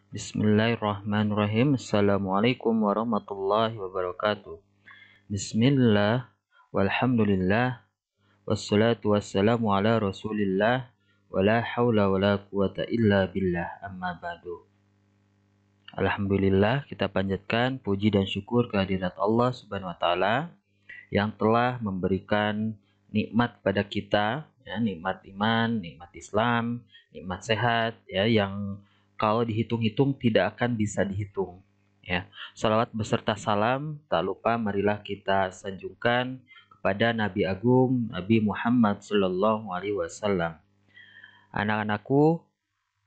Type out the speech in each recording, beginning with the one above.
Bismillahirrahmanirrahim. Assalamualaikum warahmatullahi wabarakatuh. Bismillah, walhamdulillah, wassalatu wassalamu ala rasulillah, wala hawla wala quwata illa billah, amma ba'du. Alhamdulillah, kita panjatkan puji dan syukur kehadirat Allah Subhanahu wa taala yang telah memberikan nikmat pada kita, ya, nikmat iman, nikmat Islam, nikmat sehat, ya, yang kalau dihitung-hitung tidak akan bisa dihitung, ya. Salawat beserta salam tak lupa marilah kita sanjungkan kepada Nabi Agung Nabi Muhammad Sallallahu Alaihi Wasallam. Anak-anakku,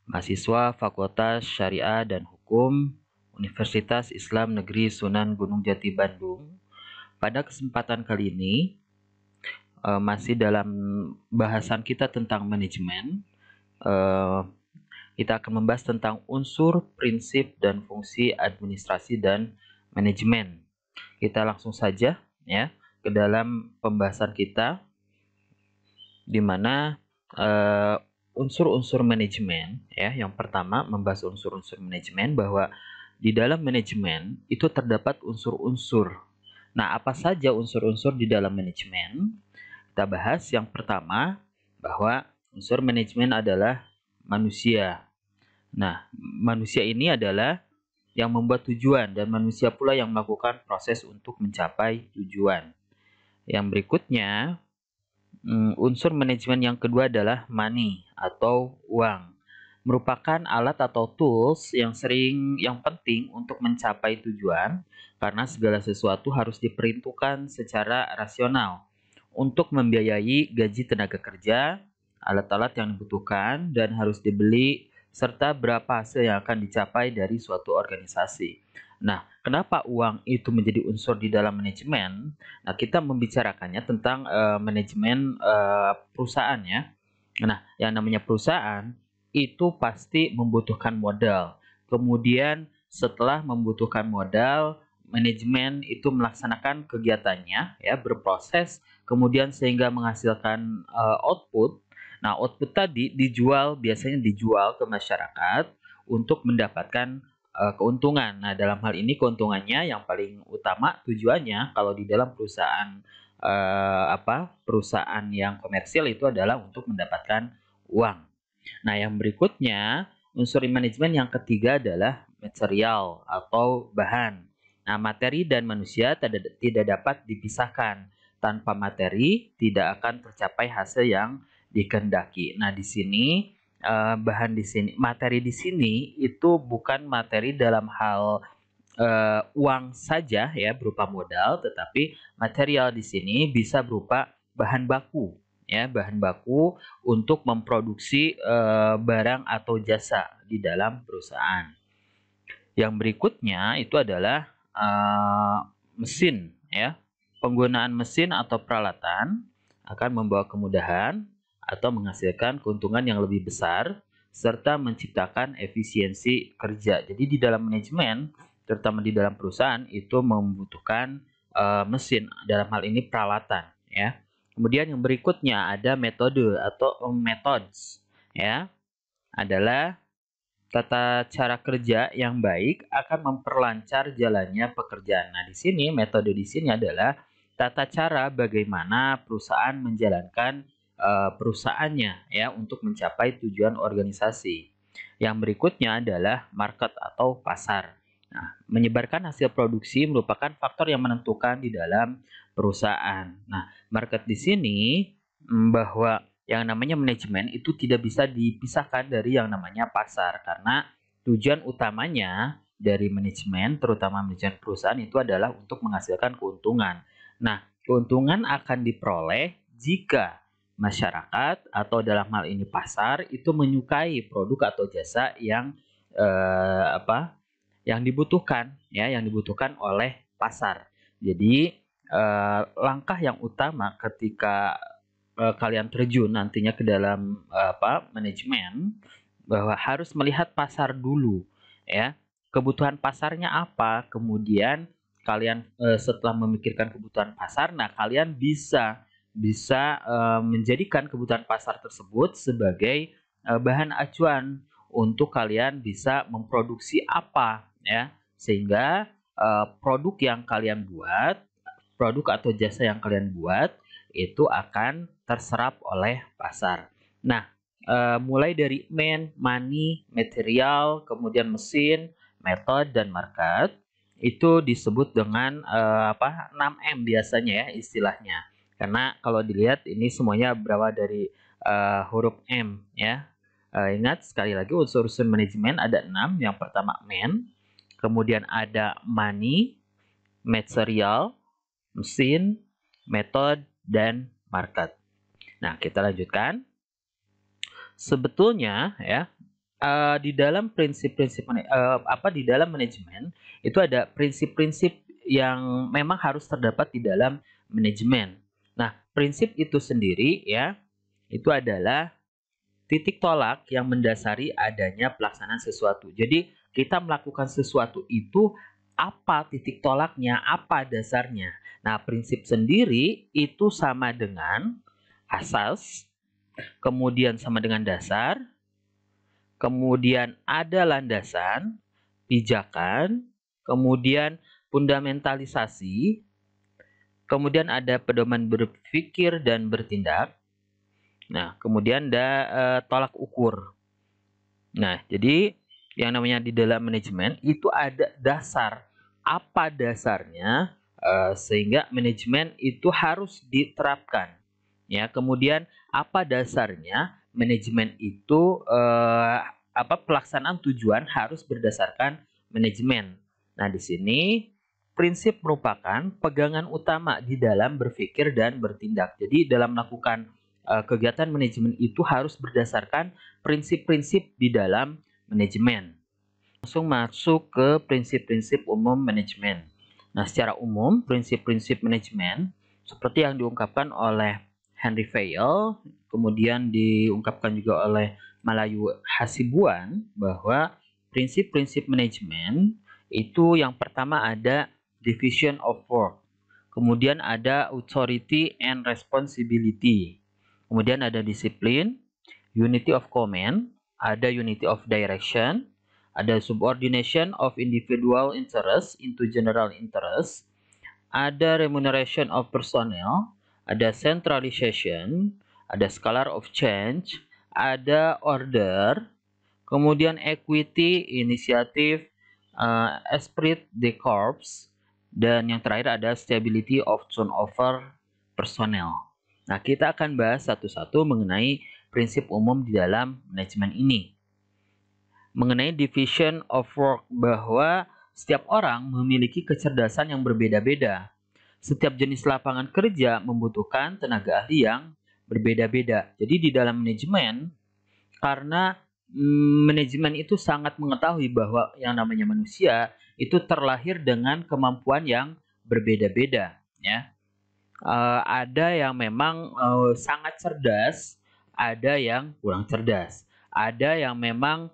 mahasiswa Fakultas Syariah dan Hukum Universitas Islam Negeri Sunan Gunung Jati Bandung, pada kesempatan kali ini masih dalam bahasan kita tentang manajemen. Kita akan membahas tentang unsur, prinsip, dan fungsi administrasi dan manajemen. Kita langsung saja, ya, ke dalam pembahasan kita, di mana unsur-unsur manajemen, ya. Yang pertama, membahas unsur-unsur manajemen, bahwa di dalam manajemen itu terdapat unsur-unsur. Nah, apa saja unsur-unsur di dalam manajemen? Kita bahas yang pertama, bahwa unsur manajemen adalah manusia. Nah, manusia ini adalah yang membuat tujuan, dan manusia pula yang melakukan proses untuk mencapai tujuan. Yang berikutnya, unsur manajemen yang kedua adalah money atau uang. Merupakan alat atau tools yang penting untuk mencapai tujuan, karena segala sesuatu harus diperhitungkan secara rasional untuk membiayai gaji tenaga kerja, alat-alat yang dibutuhkan dan harus dibeli, serta berapa hasil yang akan dicapai dari suatu organisasi. Nah, kenapa uang itu menjadi unsur di dalam manajemen? Nah, kita membicarakannya tentang manajemen perusahaan, ya. Nah, yang namanya perusahaan itu pasti membutuhkan modal. Kemudian setelah membutuhkan modal, manajemen itu melaksanakan kegiatannya, ya, berproses, kemudian sehingga menghasilkan output. Nah, output tadi biasanya dijual ke masyarakat untuk mendapatkan keuntungan. Nah, dalam hal ini keuntungannya yang paling utama tujuannya kalau di dalam perusahaan perusahaan yang komersial itu adalah untuk mendapatkan uang. Nah, yang berikutnya, unsur manajemen yang ketiga adalah material atau bahan. Nah, materi dan manusia tidak dapat dipisahkan. Tanpa materi, tidak akan tercapai hasil yang dikehendaki. Nah, di sini materi di sini itu bukan materi dalam hal uang saja, ya, berupa modal, tetapi material di sini bisa berupa bahan baku, ya, bahan baku untuk memproduksi barang atau jasa di dalam perusahaan. Yang berikutnya itu adalah mesin, ya. Penggunaan mesin atau peralatan akan membawa kemudahan atau menghasilkan keuntungan yang lebih besar serta menciptakan efisiensi kerja. Jadi di dalam manajemen, terutama di dalam perusahaan, itu membutuhkan mesin, dalam hal ini peralatan, ya. Kemudian yang berikutnya ada metode atau methods, ya. Adalah tata cara kerja yang baik akan memperlancar jalannya pekerjaan. Nah, di sini metode di sini adalah tata cara bagaimana perusahaan menjalankan perusahaannya, ya, untuk mencapai tujuan organisasi. Yang berikutnya adalah market atau pasar. Nah, menyebarkan hasil produksi merupakan faktor yang menentukan di dalam perusahaan. Nah, market di sini bahwa yang namanya manajemen itu tidak bisa dipisahkan dari yang namanya pasar, karena tujuan utamanya dari manajemen, terutama manajemen perusahaan, itu adalah untuk menghasilkan keuntungan. Nah, keuntungan akan diperoleh jika masyarakat atau dalam hal ini pasar itu menyukai produk atau jasa yang yang dibutuhkan, ya, yang dibutuhkan oleh pasar. Jadi langkah yang utama ketika kalian terjun nantinya ke dalam manajemen, bahwa harus melihat pasar dulu, ya. Kebutuhan pasarnya apa, kemudian kalian setelah memikirkan kebutuhan pasar, nah kalian bisa menjadikan kebutuhan pasar tersebut sebagai bahan acuan untuk kalian bisa memproduksi apa ya, sehingga produk yang kalian buat, produk atau jasa yang kalian buat itu akan terserap oleh pasar. Nah, mulai dari money, material, kemudian mesin, method, dan market itu disebut dengan 6M biasanya ya istilahnya. Karena kalau dilihat ini semuanya berawal dari huruf M ya. Ingat sekali lagi unsur-unsur manajemen ada 6. Yang pertama man, kemudian ada money, material, mesin, method, dan market. Nah, kita lanjutkan. Sebetulnya ya di dalam prinsip-prinsip di dalam manajemen itu ada prinsip-prinsip yang memang harus terdapat di dalam manajemen. Nah, prinsip itu sendiri ya itu adalah titik tolak yang mendasari adanya pelaksanaan sesuatu. Jadi, kita melakukan sesuatu itu apa titik tolaknya, apa dasarnya. Nah, prinsip sendiri itu sama dengan asas, kemudian sama dengan dasar, kemudian ada landasan, pijakan, kemudian fundamentalisasi, kemudian ada pedoman berpikir dan bertindak. Nah, kemudian ada tolak ukur. Nah, jadi yang namanya di dalam manajemen itu ada dasar. Apa dasarnya? Sehingga manajemen itu harus diterapkan. Ya, kemudian apa dasarnya? Manajemen itu pelaksanaan tujuan harus berdasarkan manajemen. Nah, di sini prinsip merupakan pegangan utama di dalam berpikir dan bertindak. Jadi dalam melakukan kegiatan manajemen itu harus berdasarkan prinsip-prinsip di dalam manajemen. Langsung masuk ke prinsip-prinsip umum manajemen. Nah, secara umum prinsip-prinsip manajemen seperti yang diungkapkan oleh Henry Fayol, kemudian diungkapkan juga oleh Malayu Hasibuan, bahwa prinsip-prinsip manajemen itu yang pertama ada division of work, kemudian ada authority and responsibility, kemudian ada disiplin, unity of command, ada unity of direction, ada subordination of individual interest into general interest, ada remuneration of personnel, ada centralization, ada scalar of change, ada order, kemudian equity, initiative, esprit de corps, dan yang terakhir ada stability of turnover personnel. Nah, kita akan bahas satu-satu mengenai prinsip umum di dalam manajemen ini. Mengenai division of work, bahwa setiap orang memiliki kecerdasan yang berbeda-beda. Setiap jenis lapangan kerja membutuhkan tenaga ahli yang berbeda-beda. Jadi di dalam manajemen, karena manajemen itu sangat mengetahui bahwa yang namanya manusia itu terlahir dengan kemampuan yang berbeda-beda, ya. Ada yang memang sangat cerdas, ada yang kurang cerdas, ada yang memang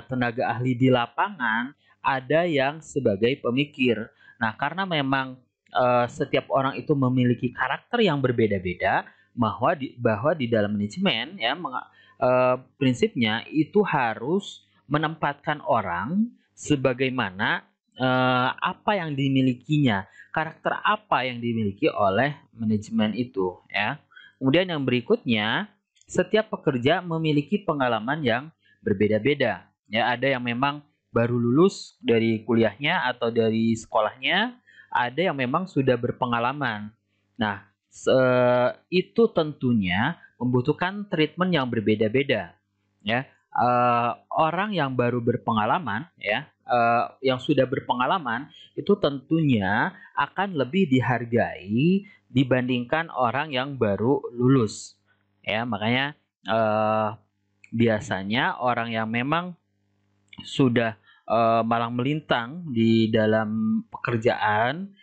tenaga ahli di lapangan, ada yang sebagai pemikir. Nah, karena memang setiap orang itu memiliki karakter yang berbeda-beda, bahwa di dalam manajemen ya prinsipnya itu harus menempatkan orang sebagaimana apa yang dimilikinya, karakter apa yang dimiliki oleh manajemen itu ya. Kemudian yang berikutnya, setiap pekerja memiliki pengalaman yang berbeda-beda. Ya, ada yang memang baru lulus dari kuliahnya atau dari sekolahnya, ada yang memang sudah berpengalaman. Nah, itu tentunya membutuhkan treatment yang berbeda-beda ya. Orang yang baru berpengalaman ya, yang sudah berpengalaman itu tentunya akan lebih dihargai dibandingkan orang yang baru lulus ya. Makanya biasanya orang yang memang sudah malang melintang di dalam pekerjaan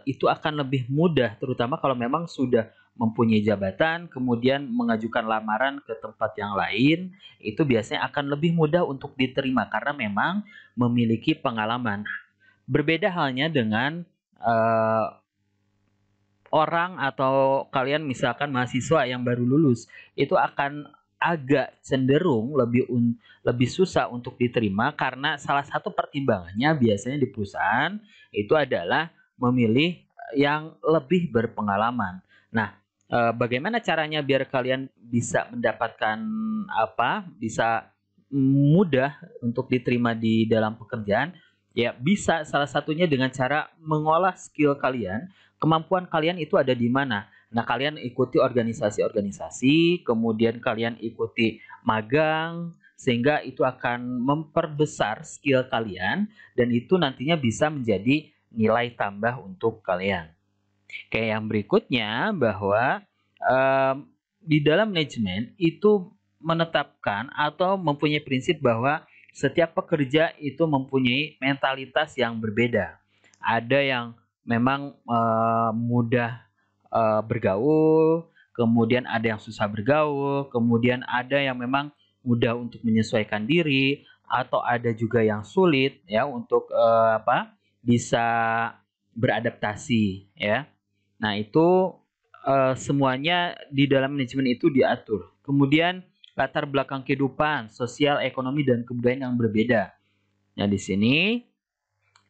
itu akan lebih mudah, terutama kalau memang sudah mempunyai jabatan, kemudian mengajukan lamaran ke tempat yang lain, itu biasanya akan lebih mudah untuk diterima karena memang memiliki pengalaman. Berbeda halnya dengan orang atau kalian misalkan mahasiswa yang baru lulus, itu akan agak cenderung lebih susah untuk diterima karena salah satu pertimbangannya biasanya di perusahaan itu adalah memilih yang lebih berpengalaman. Nah, bagaimana caranya biar kalian bisa mendapatkan bisa mudah untuk diterima di dalam pekerjaan? Ya, bisa salah satunya dengan cara mengolah skill kalian, kemampuan kalian itu ada di mana. Nah, kalian ikuti organisasi-organisasi, kemudian kalian ikuti magang, sehingga itu akan memperbesar skill kalian, dan itu nantinya bisa menjadi nilai tambah untuk kalian. Kayak yang berikutnya, bahwa di dalam manajemen itu menetapkan atau mempunyai prinsip bahwa setiap pekerja itu mempunyai mentalitas yang berbeda. Ada yang memang mudah bergaul, kemudian ada yang susah bergaul, kemudian ada yang memang mudah untuk menyesuaikan diri, atau ada juga yang sulit ya untuk bisa beradaptasi ya. Nah, itu semuanya di dalam manajemen itu diatur. Kemudian latar belakang kehidupan, sosial, ekonomi, dan kebudayaan yang berbeda. Nah, di sini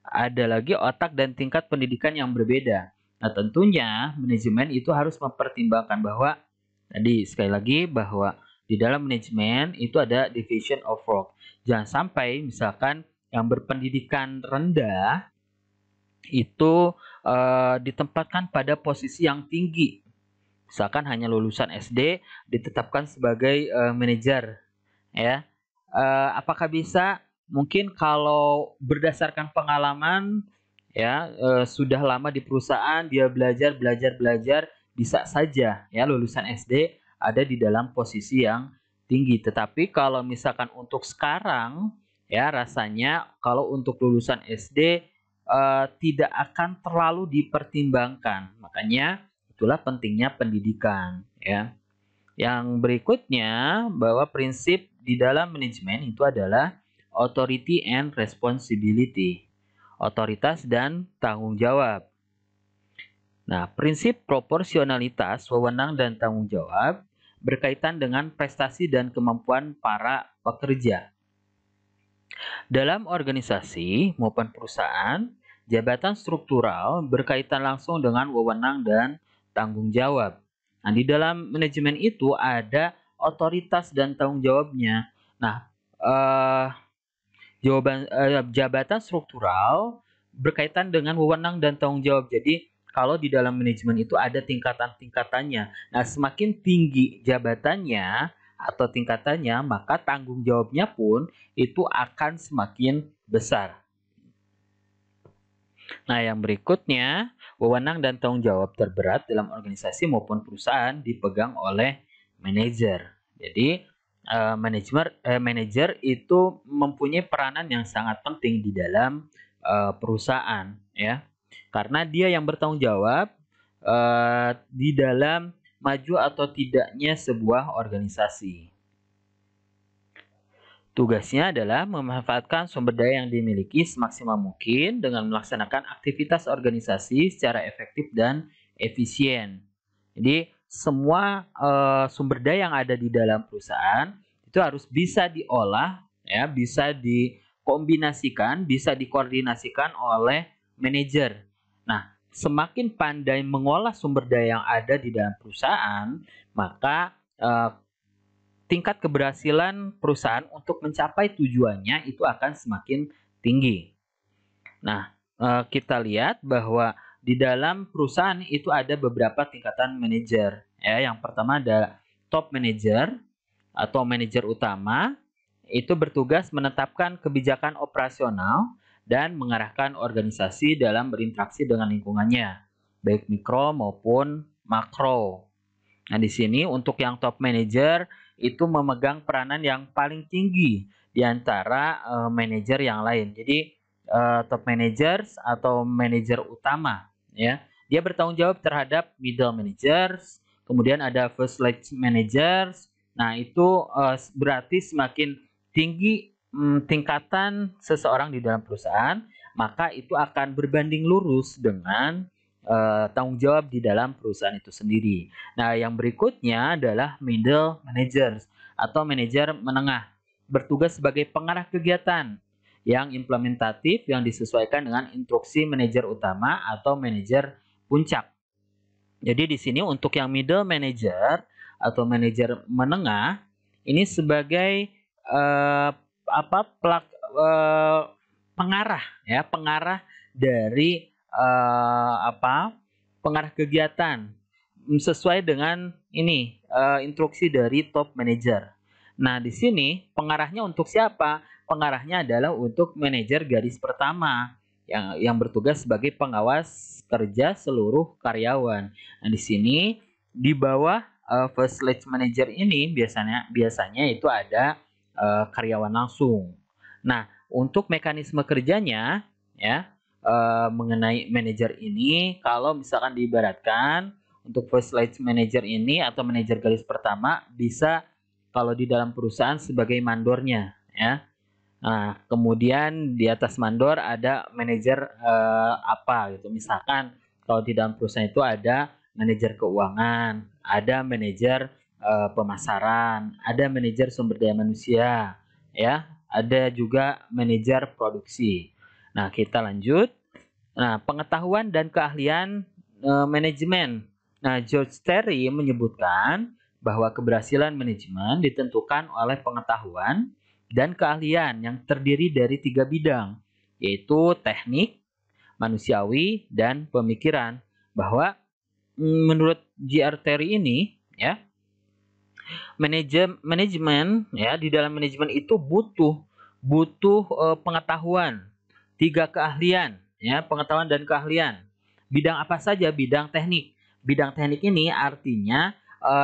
ada lagi otak dan tingkat pendidikan yang berbeda. Nah, tentunya manajemen itu harus mempertimbangkan bahwa tadi sekali lagi bahwa di dalam manajemen itu ada division of work. Jangan sampai misalkan yang berpendidikan rendah itu ditempatkan pada posisi yang tinggi. Misalkan hanya lulusan SD ditetapkan sebagai manajer, ya. Apakah bisa? Mungkin kalau berdasarkan pengalaman, ya, sudah lama di perusahaan, dia belajar, bisa saja ya lulusan SD ada di dalam posisi yang tinggi. Tetapi kalau misalkan untuk sekarang, ya rasanya kalau untuk lulusan SD tidak akan terlalu dipertimbangkan. Makanya itulah pentingnya pendidikan, ya. Yang berikutnya, bahwa prinsip di dalam manajemen itu adalah authority and responsibility. Otoritas dan tanggung jawab. Nah, prinsip proporsionalitas, wewenang dan tanggung jawab berkaitan dengan prestasi dan kemampuan para pekerja. Dalam organisasi maupun perusahaan, jabatan struktural berkaitan langsung dengan wewenang dan tanggung jawab. Nah, di dalam manajemen itu ada otoritas dan tanggung jawabnya. Nah, jabatan struktural berkaitan dengan wewenang dan tanggung jawab. Jadi, kalau di dalam manajemen itu ada tingkatan-tingkatannya. Nah, semakin tinggi jabatannya atau tingkatannya, maka tanggung jawabnya pun itu akan semakin besar. Nah, yang berikutnya, wewenang dan tanggung jawab terberat dalam organisasi maupun perusahaan dipegang oleh manajer. Jadi, manajer itu mempunyai peranan yang sangat penting di dalam perusahaan, ya, karena dia yang bertanggung jawab di dalam maju atau tidaknya sebuah organisasi. Tugasnya adalah memanfaatkan sumber daya yang dimiliki semaksimal mungkin dengan melaksanakan aktivitas organisasi secara efektif dan efisien. Jadi, semua sumber daya yang ada di dalam perusahaan itu harus bisa diolah, ya, bisa dikombinasikan, bisa dikoordinasikan oleh manajer. Nah, semakin pandai mengolah sumber daya yang ada di dalam perusahaan, maka tingkat keberhasilan perusahaan untuk mencapai tujuannya itu akan semakin tinggi. Nah, kita lihat bahwa di dalam perusahaan itu ada beberapa tingkatan manajer. Ya, yang pertama ada top manager atau manajer utama, itu bertugas menetapkan kebijakan operasional dan mengarahkan organisasi dalam berinteraksi dengan lingkungannya, baik mikro maupun makro. Nah, di sini untuk yang top manager itu memegang peranan yang paling tinggi di antara manajer yang lain. Jadi top managers atau manajer utama, ya, dia bertanggung jawab terhadap middle managers, kemudian ada first line managers. Nah, itu berarti semakin tinggi tingkatan seseorang di dalam perusahaan, maka itu akan berbanding lurus dengan tanggung jawab di dalam perusahaan itu sendiri. Nah, yang berikutnya adalah middle managers atau manajer menengah. Bertugas sebagai pengarah kegiatan yang implementatif yang disesuaikan dengan instruksi manajer utama atau manajer puncak. Jadi di sini untuk yang middle manager atau manajer menengah ini sebagai pengarah ya, pengarah dari pengarah kegiatan sesuai dengan ini instruksi dari top manager. Nah, di sini pengarahnya untuk siapa? Pengarahnya adalah untuk manajer garis pertama yang bertugas sebagai pengawas kerja seluruh karyawan. Nah, di sini di bawah first line manager ini biasanya itu ada karyawan langsung. Nah, untuk mekanisme kerjanya ya mengenai manajer ini, kalau misalkan diibaratkan untuk first line manager ini atau manajer garis pertama bisa kalau di dalam perusahaan sebagai mandornya ya. Nah, kemudian di atas mandor ada manajer apa gitu. Misalkan kalau di dalam perusahaan itu ada manajer keuangan, ada manajer pemasaran, ada manajer sumber daya manusia, ya, ada juga manajer produksi. Nah, kita lanjut. Nah, pengetahuan dan keahlian manajemen. Nah, George Terry menyebutkan bahwa keberhasilan manajemen ditentukan oleh pengetahuan dan keahlian yang terdiri dari 3 bidang, yaitu teknik, manusiawi, dan pemikiran. Bahwa menurut J.R. Terry ini, ya, manajemen ya, di dalam manajemen itu butuh pengetahuan, 3 keahlian, ya, pengetahuan dan keahlian. Bidang apa saja? Bidang teknik. Bidang teknik ini artinya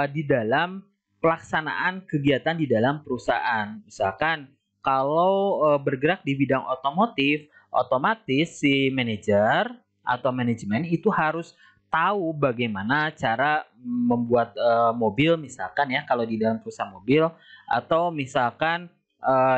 di dalam pelaksanaan kegiatan di dalam perusahaan. Misalkan kalau bergerak di bidang otomotif, otomatis si manajer atau manajemen itu harus tahu bagaimana cara membuat mobil, misalkan ya, kalau di dalam perusahaan mobil, atau misalkan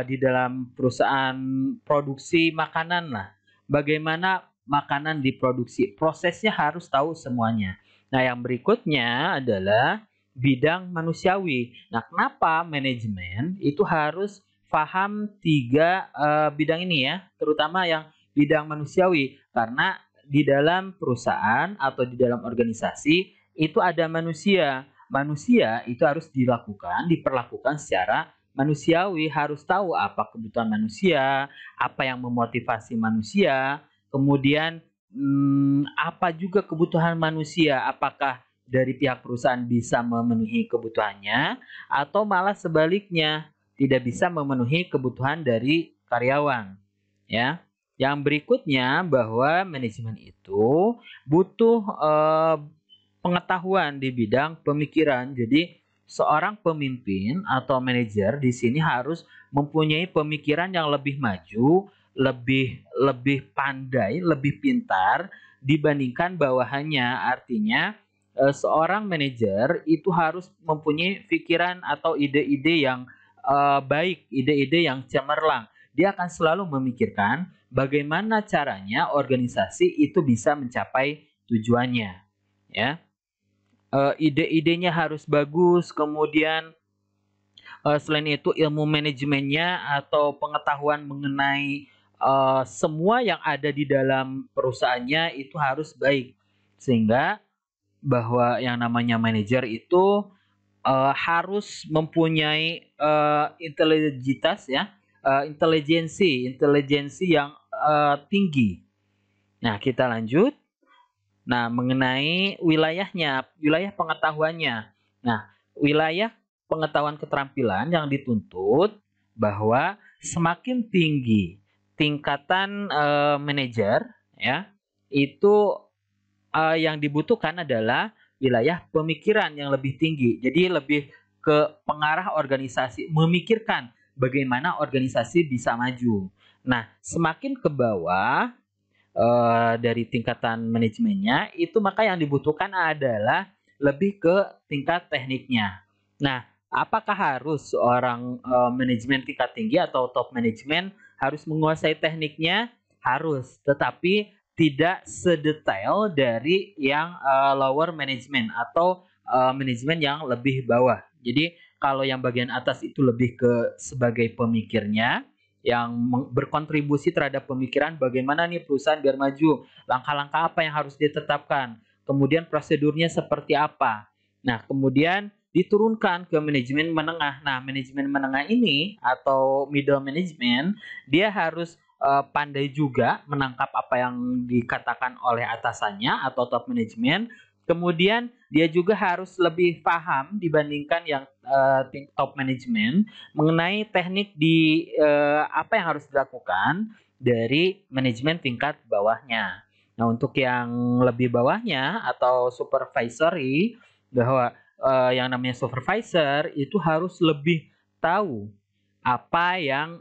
di dalam perusahaan produksi makanan lah, bagaimana makanan diproduksi, prosesnya harus tahu semuanya. Nah, yang berikutnya adalah bidang manusiawi. Nah, kenapa manajemen itu harus paham 3 bidang ini ya, terutama yang bidang manusiawi, karena di dalam perusahaan atau di dalam organisasi itu ada manusia. Manusia itu harus diperlakukan secara manusiawi, harus tahu apa kebutuhan manusia, apa yang memotivasi manusia, kemudian apa juga kebutuhan manusia, apakah dari pihak perusahaan bisa memenuhi kebutuhannya atau malah sebaliknya tidak bisa memenuhi kebutuhan dari karyawan, ya. Yang berikutnya bahwa manajemen itu butuh pengetahuan di bidang pemikiran. Jadi seorang pemimpin atau manajer di sini harus mempunyai pemikiran yang lebih maju, lebih pandai, lebih pintar dibandingkan bawahannya. Artinya seorang manajer itu harus mempunyai pikiran atau ide-ide yang baik, ide-ide yang cemerlang. Dia akan selalu memikirkan bagaimana caranya organisasi itu bisa mencapai tujuannya, ya. Ide-idenya harus bagus, kemudian selain itu ilmu manajemennya atau pengetahuan mengenai semua yang ada di dalam perusahaannya itu harus baik, sehingga bahwa yang namanya manajer itu harus mempunyai intelijensi yang tinggi. Nah, kita lanjut. Nah, mengenai wilayah pengetahuannya. Nah, wilayah pengetahuan keterampilan yang dituntut bahwa semakin tinggi tingkatan manajer ya, itu yang dibutuhkan adalah wilayah pemikiran yang lebih tinggi. Jadi lebih ke pengarah organisasi, memikirkan bagaimana organisasi bisa maju. Nah, semakin ke bawah dari tingkatan manajemennya itu, maka yang dibutuhkan adalah lebih ke tingkat tekniknya. Nah, apakah harus seorang manajemen tingkat tinggi atau top manajemen harus menguasai tekniknya? Harus, tetapi tidak sedetail dari yang lower management atau manajemen yang lebih bawah. Jadi Kalau yang bagian atas itu lebih ke sebagai pemikirnya, yang berkontribusi terhadap pemikiran bagaimana nih perusahaan biar maju, langkah-langkah apa yang harus ditetapkan, kemudian prosedurnya seperti apa. Nah, kemudian diturunkan ke manajemen menengah. Nah, manajemen menengah ini atau middle management, dia harus pandai juga menangkap apa yang dikatakan oleh atasannya atau top management. Kemudian dia juga harus lebih paham dibandingkan yang top management mengenai teknik di apa yang harus dilakukan dari manajemen tingkat bawahnya. Nah, untuk yang lebih bawahnya atau supervisory, bahwa yang namanya supervisor itu harus lebih tahu apa yang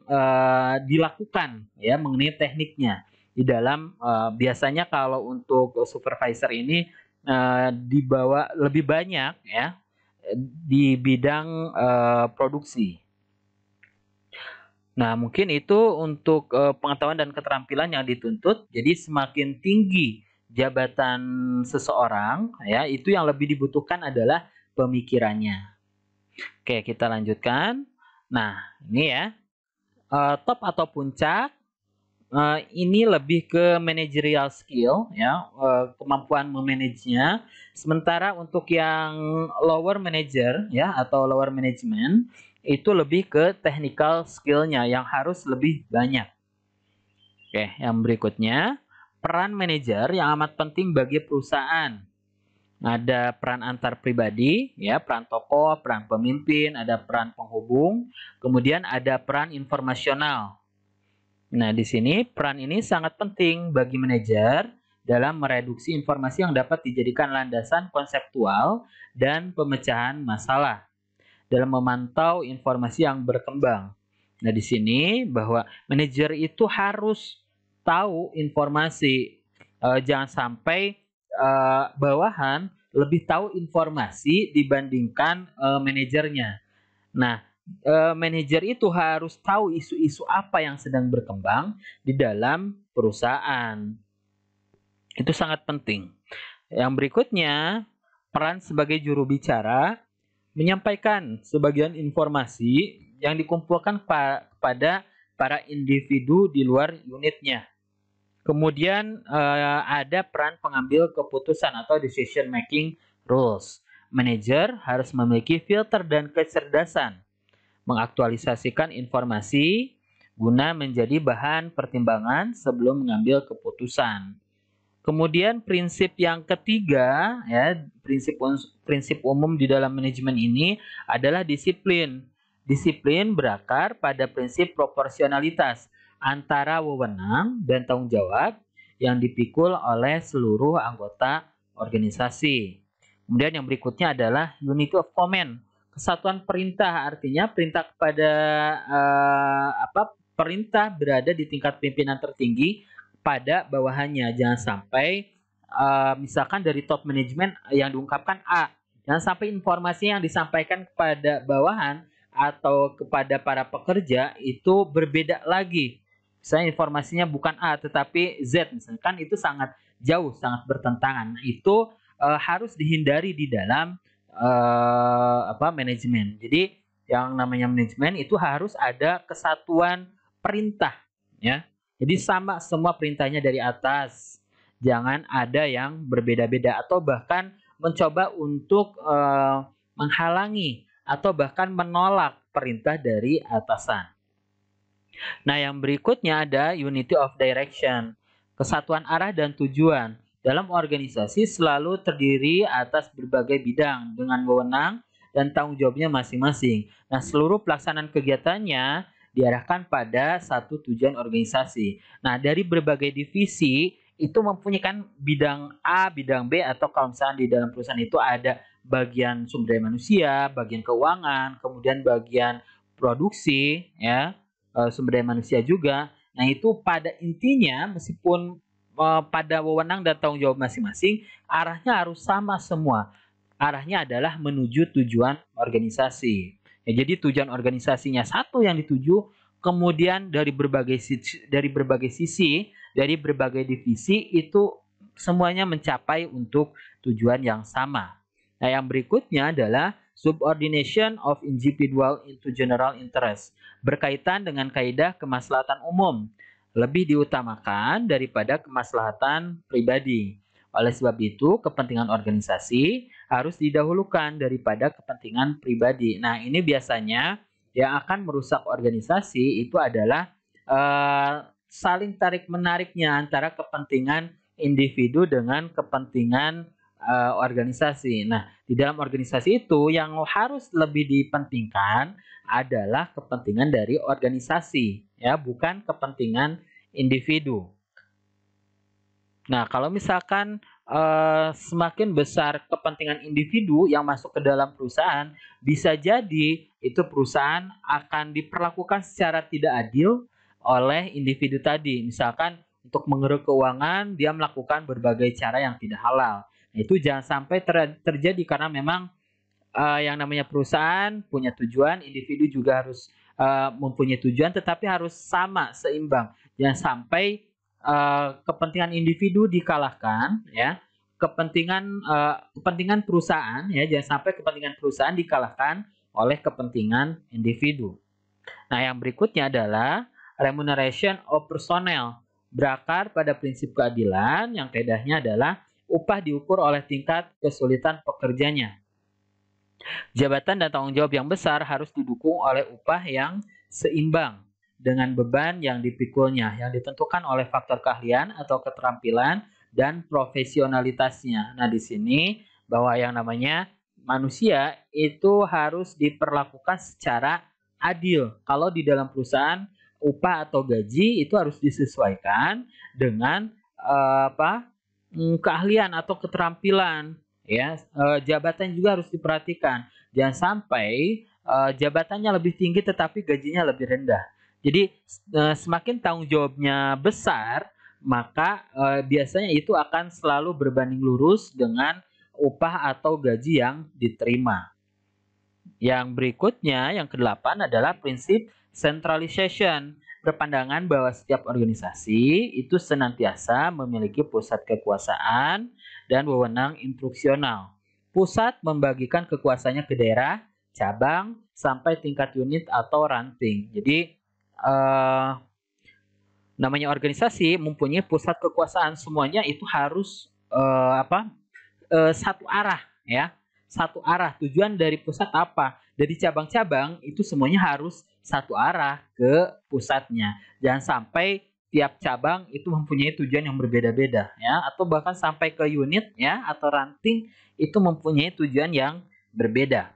dilakukan ya mengenai tekniknya di dalam biasanya kalau untuk supervisor ini dibawa lebih banyak ya di bidang produksi. Nah, mungkin itu untuk pengetahuan dan keterampilan yang dituntut. Jadi semakin tinggi jabatan seseorang ya, itu yang lebih dibutuhkan adalah pemikirannya. Oke, kita lanjutkan. Nah, ini ya. Top atau puncak ini lebih ke managerial skill ya, kemampuan memanagenya. Sementara untuk yang lower manager ya atau lower management itu lebih ke technical skillnya yang harus lebih banyak. Oke, yang berikutnya peran manajer yang amat penting bagi perusahaan. Ada peran antar pribadi, ya, peran tokoh, peran pemimpin, ada peran penghubung, kemudian ada peran informasional. Nah, di sini peran ini sangat penting bagi manajer dalam mereduksi informasi yang dapat dijadikan landasan konseptual dan pemecahan masalah dalam memantau informasi yang berkembang. Nah, di sini bahwa manajer itu harus tahu informasi, jangan sampai bawahan lebih tahu informasi dibandingkan manajernya. Nah, manajer itu harus tahu isu-isu apa yang sedang berkembang di dalam perusahaan. Itu sangat penting. Yang berikutnya, peran sebagai juru bicara menyampaikan sebagian informasi yang dikumpulkan kepada para individu di luar unitnya. Kemudian ada peran pengambil keputusan atau decision making rules. Manajer harus memiliki filter dan kecerdasan mengaktualisasikan informasi guna menjadi bahan pertimbangan sebelum mengambil keputusan. Kemudian prinsip yang ketiga ya, prinsip umum di dalam manajemen ini adalah disiplin. Disiplin berakar pada prinsip proporsionalitas antara wewenang dan tanggung jawab yang dipikul oleh seluruh anggota organisasi. Kemudian yang berikutnya adalah unity of command, kesatuan perintah, artinya perintah kepada perintah berada di tingkat pimpinan tertinggi pada bawahannya. Jangan sampai misalkan dari top manajemen yang diungkapkan A, jangan sampai informasi yang disampaikan kepada bawahan atau kepada para pekerja itu berbeda lagi. Misalnya informasinya bukan A tetapi Z, misalkan itu sangat jauh, sangat bertentangan. Itu harus dihindari di dalam manajemen. Jadi yang namanya manajemen itu harus ada kesatuan perintah ya. Jadi sama semua perintahnya dari atas. Jangan ada yang berbeda-beda atau bahkan mencoba untuk menghalangi atau bahkan menolak perintah dari atasan. Nah, yang berikutnya ada unity of direction, kesatuan arah dan tujuan. Dalam organisasi selalu terdiri atas berbagai bidang dengan wewenang dan tanggung jawabnya masing-masing. Nah, seluruh pelaksanaan kegiatannya diarahkan pada satu tujuan organisasi. Nah, dari berbagai divisi itu mempunyai bidang A, bidang B, atau kalau misalnya di dalam perusahaan itu ada bagian sumber daya manusia, bagian keuangan, kemudian bagian produksi, ya, sumber daya manusia juga. Nah, itu pada intinya meskipun pada wewenang dan tanggung jawab masing-masing, arahnya harus sama semua. Arahnya adalah menuju tujuan organisasi. Ya, jadi tujuan organisasinya satu yang dituju, kemudian dari berbagai sisi, dari berbagai divisi itu semuanya mencapai untuk tujuan yang sama. Nah, yang berikutnya adalah subordination of individual into general interest, berkaitan dengan kaidah kemaslahatan umum, lebih diutamakan daripada kemaslahatan pribadi. Oleh sebab itu, kepentingan organisasi harus didahulukan daripada kepentingan pribadi. Nah, ini biasanya yang akan merusak organisasi itu adalah saling tarik-menariknya antara kepentingan individu dengan kepentingan organisasi. Nah, di dalam organisasi itu yang harus lebih dipentingkan adalah kepentingan dari organisasi, ya, bukan kepentingan individu. Nah, kalau misalkan semakin besar kepentingan individu yang masuk ke dalam perusahaan, bisa jadi itu perusahaan akan diperlakukan secara tidak adil oleh individu tadi. Misalkan untuk mengeruk keuangan, dia melakukan berbagai cara yang tidak halal. Nah, itu jangan sampai terjadi karena memang yang namanya perusahaan punya tujuan, individu juga harus mempunyai tujuan, tetapi harus sama, seimbang. Jangan sampai kepentingan individu dikalahkan, ya, kepentingan perusahaan, ya, jangan sampai kepentingan perusahaan dikalahkan oleh kepentingan individu. Nah, yang berikutnya adalah remuneration of personnel, berakar pada prinsip keadilan yang kaidahnya adalah upah diukur oleh tingkat kesulitan pekerjanya. Jabatan dan tanggung jawab yang besar harus didukung oleh upah yang seimbang dengan beban yang dipikulnya, yang ditentukan oleh faktor keahlian atau keterampilan dan profesionalitasnya. Nah, di sini bahwa yang namanya manusia itu harus diperlakukan secara adil. Kalau di dalam perusahaan upah atau gaji itu harus disesuaikan dengan keahlian atau keterampilan, ya. Jabatan juga harus diperhatikan. Jangan sampai jabatannya lebih tinggi tetapi gajinya lebih rendah. Jadi semakin tanggung jawabnya besar, maka biasanya itu akan selalu berbanding lurus dengan upah atau gaji yang diterima. Yang berikutnya, yang ke-8 adalah prinsip centralization, berpandangan bahwa setiap organisasi itu senantiasa memiliki pusat kekuasaan dan wewenang instruksional. Pusat membagikan kekuasaannya ke daerah, cabang, sampai tingkat unit atau ranting. Jadi namanya organisasi mempunyai pusat kekuasaan, semuanya itu harus satu arah, ya. Satu arah. Tujuan dari pusat apa? Dari cabang-cabang itu semuanya harus satu arah ke pusatnya. Jangan sampai tiap cabang itu mempunyai tujuan yang berbeda-beda, ya, atau bahkan sampai ke unit, ya, atau ranting itu mempunyai tujuan yang berbeda.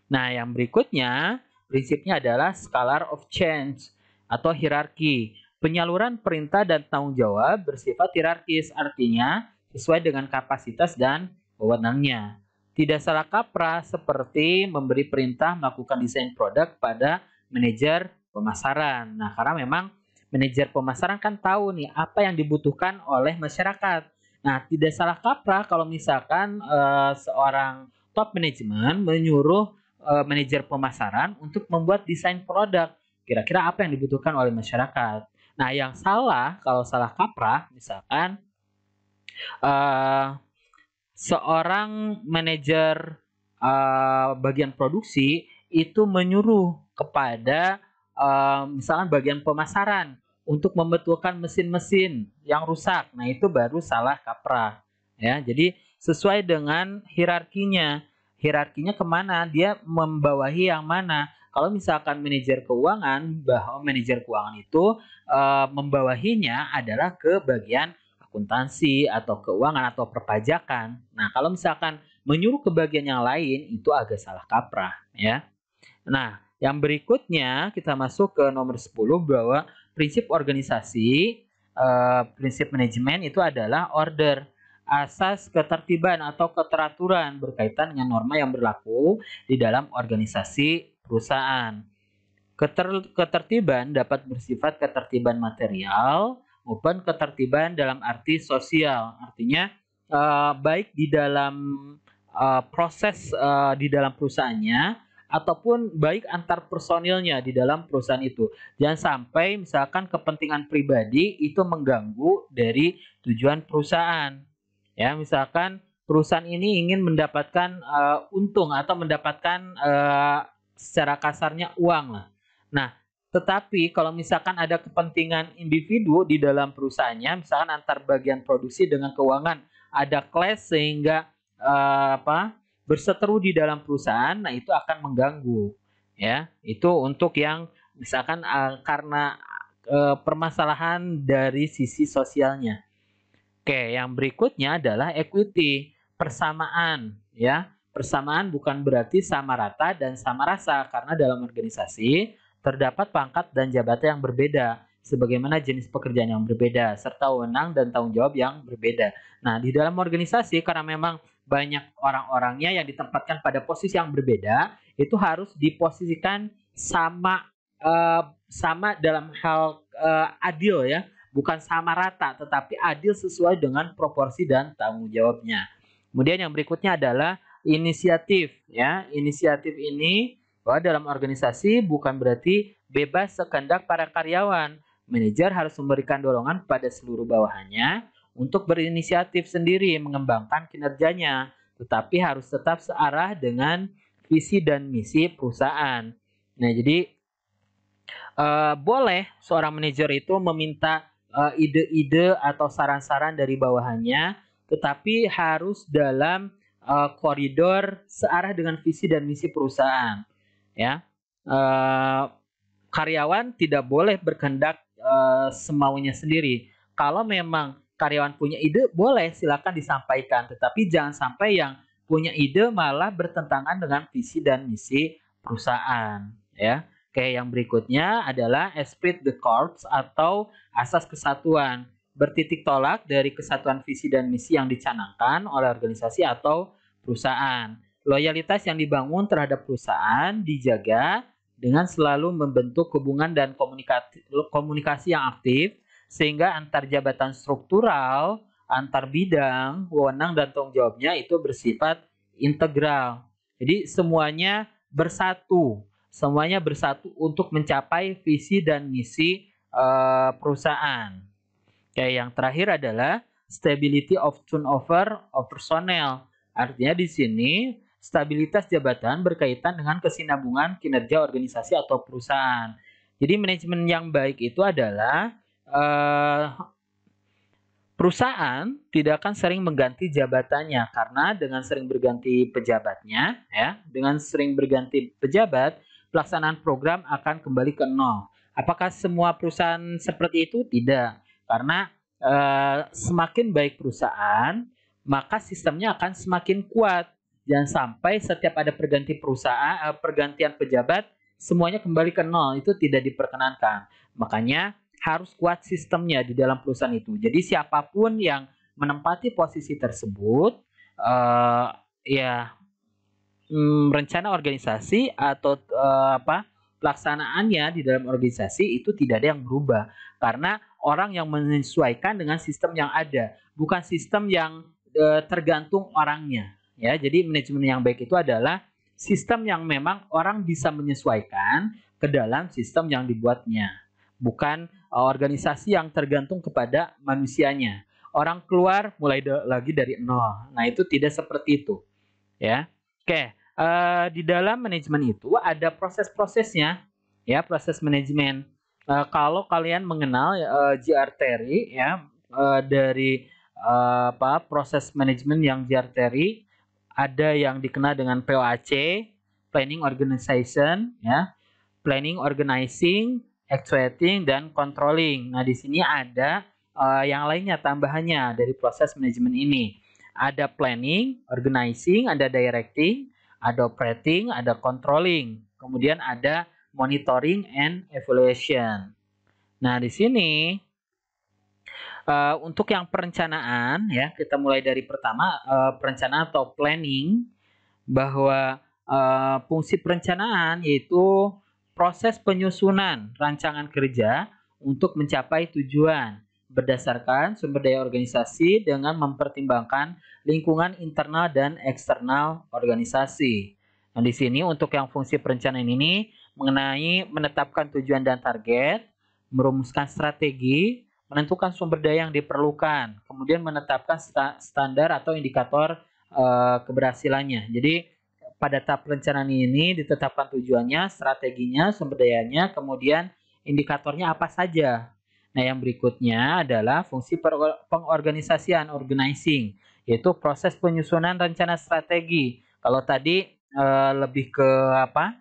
Nah, yang berikutnya prinsipnya adalah scalar of change atau hierarki. Penyaluran perintah dan tanggung jawab bersifat hierarkis, artinya sesuai dengan kapasitas dan wewenangnya. Tidak salah kaprah seperti memberi perintah melakukan desain produk pada manajer pemasaran. Nah, karena memang manajer pemasaran kan tahu nih apa yang dibutuhkan oleh masyarakat. Nah, tidak salah kaprah kalau misalkan seorang top manajemen menyuruh manajer pemasaran untuk membuat desain produk. Kira-kira apa yang dibutuhkan oleh masyarakat. Nah, yang salah, kalau salah kaprah, misalkan seorang manajer bagian produksi itu menyuruh kepada misalkan bagian pemasaran untuk membetulkan mesin-mesin yang rusak. Nah, itu baru salah kaprah, ya. Jadi sesuai dengan hierarkinya. Hierarkinya kemana? Dia membawahi yang mana? Kalau misalkan manajer keuangan, bahwa manajer keuangan itu membawahinya adalah ke bagian akuntansi atau keuangan atau perpajakan. Nah, kalau misalkan menyuruh ke bagian yang lain itu agak salah kaprah, ya. Nah, yang berikutnya kita masuk ke nomor 10 bahwa prinsip organisasi, prinsip manajemen itu adalah order, asas ketertiban atau keteraturan berkaitan dengan norma yang berlaku di dalam organisasi perusahaan. Ketertiban dapat bersifat ketertiban material maupun ketertiban dalam arti sosial. Artinya baik di dalam proses di dalam perusahaannya ataupun baik antar personilnya di dalam perusahaan itu. Jangan sampai misalkan kepentingan pribadi itu mengganggu dari tujuan perusahaan. Ya, misalkan perusahaan ini ingin mendapatkan untung atau mendapatkan secara kasarnya uang lah. Nah, tetapi kalau misalkan ada kepentingan individu di dalam perusahaannya, misalkan antar bagian produksi dengan keuangan ada clash sehingga berseteru di dalam perusahaan, nah itu akan mengganggu, ya. Itu untuk yang misalkan karena permasalahan dari sisi sosialnya. Oke, yang berikutnya adalah equity, persamaan, ya. Persamaan bukan berarti sama rata dan sama rasa, karena dalam organisasi terdapat pangkat dan jabatan yang berbeda, sebagaimana jenis pekerjaan yang berbeda, serta wewenang dan tanggung jawab yang berbeda. Nah, di dalam organisasi karena memang banyak orang-orangnya yang ditempatkan pada posisi yang berbeda, itu harus diposisikan sama sama dalam hal adil, ya, bukan sama rata, tetapi adil sesuai dengan proporsi dan tanggung jawabnya. Kemudian yang berikutnya adalah inisiatif, ya. Inisiatif ini bahwa dalam organisasi bukan berarti bebas sekehendak para karyawan. Manajer harus memberikan dorongan pada seluruh bawahannya untuk berinisiatif sendiri mengembangkan kinerjanya, tetapi harus tetap searah dengan visi dan misi perusahaan. Nah, jadi boleh seorang manajer itu meminta ide-ide atau saran-saran dari bawahannya, tetapi harus dalam koridor searah dengan visi dan misi perusahaan, ya. Karyawan tidak boleh berkehendak semaunya sendiri. Kalau memang karyawan punya ide, boleh silakan disampaikan, tetapi jangan sampai yang punya ide malah bertentangan dengan visi dan misi perusahaan, ya. Oke, yang berikutnya adalah esprit de corps atau asas kesatuan. Bertitik tolak dari kesatuan visi dan misi yang dicanangkan oleh organisasi atau perusahaan. Loyalitas yang dibangun terhadap perusahaan dijaga dengan selalu membentuk hubungan dan komunikasi yang aktif, sehingga antar jabatan struktural, antar bidang, wewenang dan tanggung jawabnya itu bersifat integral. Jadi semuanya bersatu untuk mencapai visi dan misi perusahaan. Oke, yang terakhir adalah stability of turnover of personnel. Artinya di sini stabilitas jabatan berkaitan dengan kesinambungan kinerja organisasi atau perusahaan. Jadi manajemen yang baik itu adalah perusahaan tidak akan sering mengganti jabatannya, karena dengan sering berganti pejabatnya, ya, dengan sering berganti pejabat, pelaksanaan program akan kembali ke nol. Apakah semua perusahaan seperti itu? Tidak, karena semakin baik perusahaan, maka sistemnya akan semakin kuat. Jangan sampai setiap ada pergantian pejabat, semuanya kembali ke nol, itu tidak diperkenankan. Makanya harus kuat sistemnya di dalam perusahaan itu. Jadi siapapun yang menempati posisi tersebut, rencana organisasi atau pelaksanaannya di dalam organisasi itu tidak ada yang berubah, karena orang yang menyesuaikan dengan sistem yang ada, bukan sistem yang tergantung orangnya, ya. Jadi manajemen yang baik itu adalah sistem yang memang orang bisa menyesuaikan ke dalam sistem yang dibuatnya, bukan organisasi yang tergantung kepada manusianya. Orang keluar mulai lagi dari nol. Nah, itu tidak seperti itu, ya. Oke, di dalam manajemen itu ada proses-prosesnya, ya, proses manajemen. Kalau kalian mengenal J.R. Terry, ya, dari proses manajemen yang J.R. Terry, ada yang dikenal dengan POAC, Planning Organization, ya, Planning Organizing, Actuating, dan Controlling. Nah, di sini ada yang lainnya tambahannya dari proses manajemen ini. Ada planning, organizing, ada directing, ada operating, ada controlling. Kemudian ada monitoring and evaluation. Nah, di sini untuk yang perencanaan, ya, kita mulai dari pertama, perencanaan atau planning, bahwa fungsi perencanaan yaitu proses penyusunan rancangan kerja untuk mencapai tujuan berdasarkan sumber daya organisasi dengan mempertimbangkan lingkungan internal dan eksternal organisasi. Nah, di sini untuk yang fungsi perencanaan ini mengenai menetapkan tujuan dan target, merumuskan strategi, menentukan sumber daya yang diperlukan, kemudian menetapkan standar atau indikator keberhasilannya. Jadi pada tahap perencanaan ini ditetapkan tujuannya, strateginya, sumber dayanya, kemudian indikatornya apa saja. Nah, yang berikutnya adalah fungsi pengorganisasian, organizing, yaitu proses penyusunan rencana strategi. Kalau tadi lebih ke apa?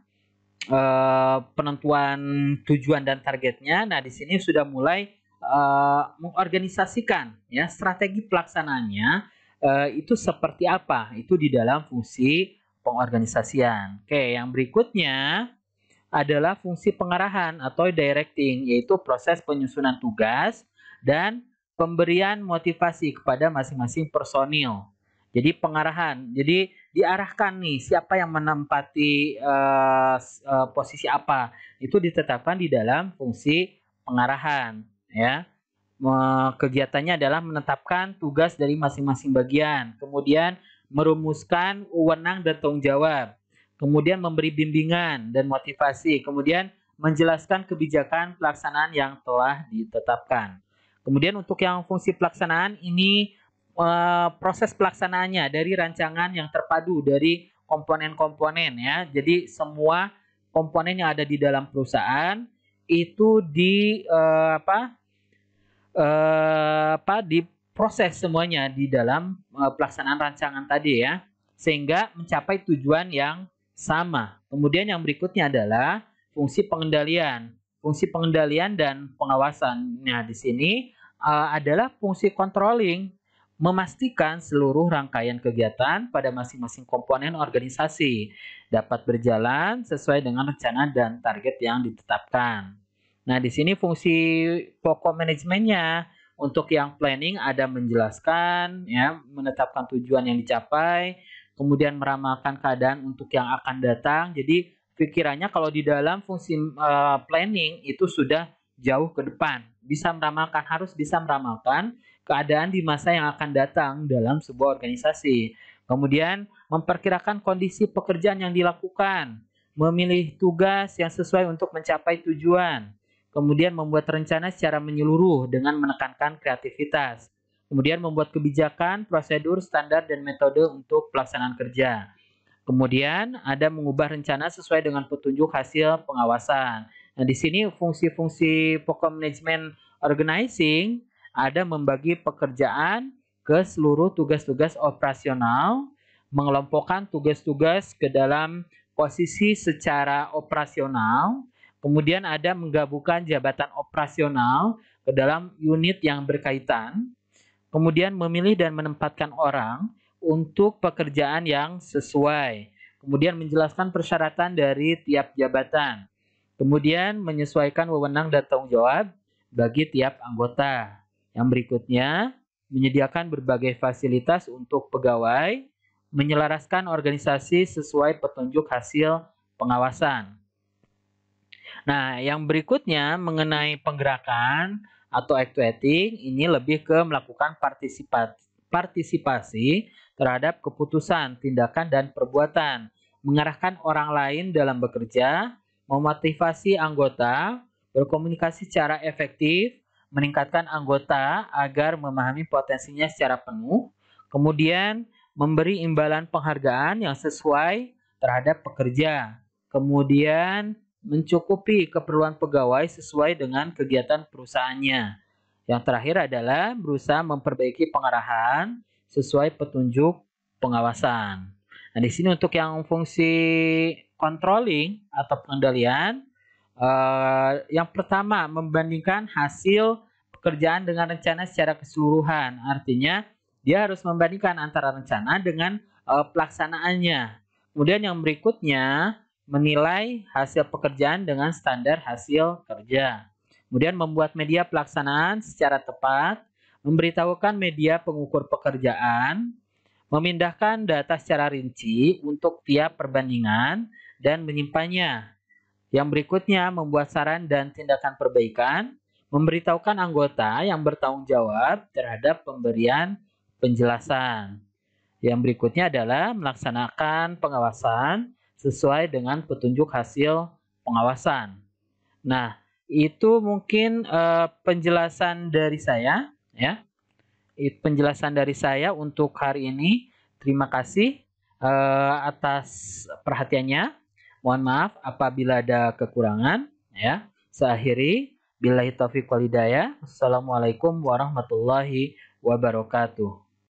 Penentuan tujuan dan targetnya. Nah, di sini sudah mulai mengorganisasikan ya strategi pelaksanaannya itu seperti apa. Itu di dalam fungsi pengorganisasian. Oke, yang berikutnya adalah fungsi pengarahan atau directing, yaitu proses penyusunan tugas dan pemberian motivasi kepada masing-masing personil. Jadi pengarahan, jadi diarahkan nih siapa yang menempati posisi apa, itu ditetapkan di dalam fungsi pengarahan. Ya, kegiatannya adalah menetapkan tugas dari masing-masing bagian, kemudian merumuskan wewenang dan tanggung jawab, kemudian memberi bimbingan dan motivasi, kemudian menjelaskan kebijakan pelaksanaan yang telah ditetapkan. Kemudian untuk yang fungsi pelaksanaan ini proses pelaksanaannya dari rancangan yang terpadu dari komponen-komponen ya. Jadi semua komponen yang ada di dalam perusahaan itu diproses semuanya di dalam pelaksanaan rancangan tadi ya, sehingga mencapai tujuan yang sama. Kemudian yang berikutnya adalah fungsi pengendalian. Fungsi pengendalian dan pengawasan. Nah, di sini adalah fungsi controlling, memastikan seluruh rangkaian kegiatan pada masing-masing komponen organisasi dapat berjalan sesuai dengan rencana dan target yang ditetapkan. Nah, di sini fungsi pokok manajemennya. Untuk yang planning ada menjelaskan, ya, menetapkan tujuan yang dicapai, kemudian meramalkan keadaan untuk yang akan datang. Jadi pikirannya kalau di dalam fungsi planning itu sudah jauh ke depan, bisa meramalkan, harus bisa meramalkan keadaan di masa yang akan datang dalam sebuah organisasi. Kemudian memperkirakan kondisi pekerjaan yang dilakukan, memilih tugas yang sesuai untuk mencapai tujuan. Kemudian membuat rencana secara menyeluruh dengan menekankan kreativitas. Kemudian membuat kebijakan, prosedur, standar, dan metode untuk pelaksanaan kerja. Kemudian ada mengubah rencana sesuai dengan petunjuk hasil pengawasan. Nah, di sini fungsi-fungsi pokok manajemen organizing ada membagi pekerjaan ke seluruh tugas-tugas operasional, mengelompokkan tugas-tugas ke dalam posisi secara operasional, kemudian ada menggabungkan jabatan operasional ke dalam unit yang berkaitan, kemudian memilih dan menempatkan orang untuk pekerjaan yang sesuai, kemudian menjelaskan persyaratan dari tiap jabatan, kemudian menyesuaikan wewenang dan tanggung jawab bagi tiap anggota. Yang berikutnya, menyediakan berbagai fasilitas untuk pegawai, menyelaraskan organisasi sesuai petunjuk hasil pengawasan. Nah, yang berikutnya mengenai penggerakan atau actuating, ini lebih ke melakukan partisipasi terhadap keputusan, tindakan, dan perbuatan, mengarahkan orang lain dalam bekerja, memotivasi anggota, berkomunikasi secara efektif, meningkatkan anggota agar memahami potensinya secara penuh, kemudian memberi imbalan penghargaan yang sesuai terhadap pekerja, kemudian mencukupi keperluan pegawai sesuai dengan kegiatan perusahaannya. Yang terakhir adalah berusaha memperbaiki pengarahan sesuai petunjuk pengawasan. Nah, di sini untuk yang fungsi controlling atau pengendalian, yang pertama membandingkan hasil pekerjaan dengan rencana secara keseluruhan. Artinya dia harus membandingkan antara rencana dengan pelaksanaannya. Kemudian yang berikutnya menilai hasil pekerjaan dengan standar hasil kerja. Kemudian membuat media pelaksanaan secara tepat, memberitahukan media pengukur pekerjaan, memindahkan data secara rinci untuk tiap perbandingan, dan menyimpannya. Yang berikutnya membuat saran dan tindakan perbaikan, memberitahukan anggota yang bertanggung jawab terhadap pemberian penjelasan. Yang berikutnya adalah melaksanakan pengawasan sesuai dengan petunjuk hasil pengawasan. Nah, itu mungkin penjelasan dari saya ya. Penjelasan dari saya untuk hari ini. Terima kasih atas perhatiannya. Mohon maaf apabila ada kekurangan ya. Seakhiri billahi taufiq wal hidayah. Assalamualaikum warahmatullahi wabarakatuh.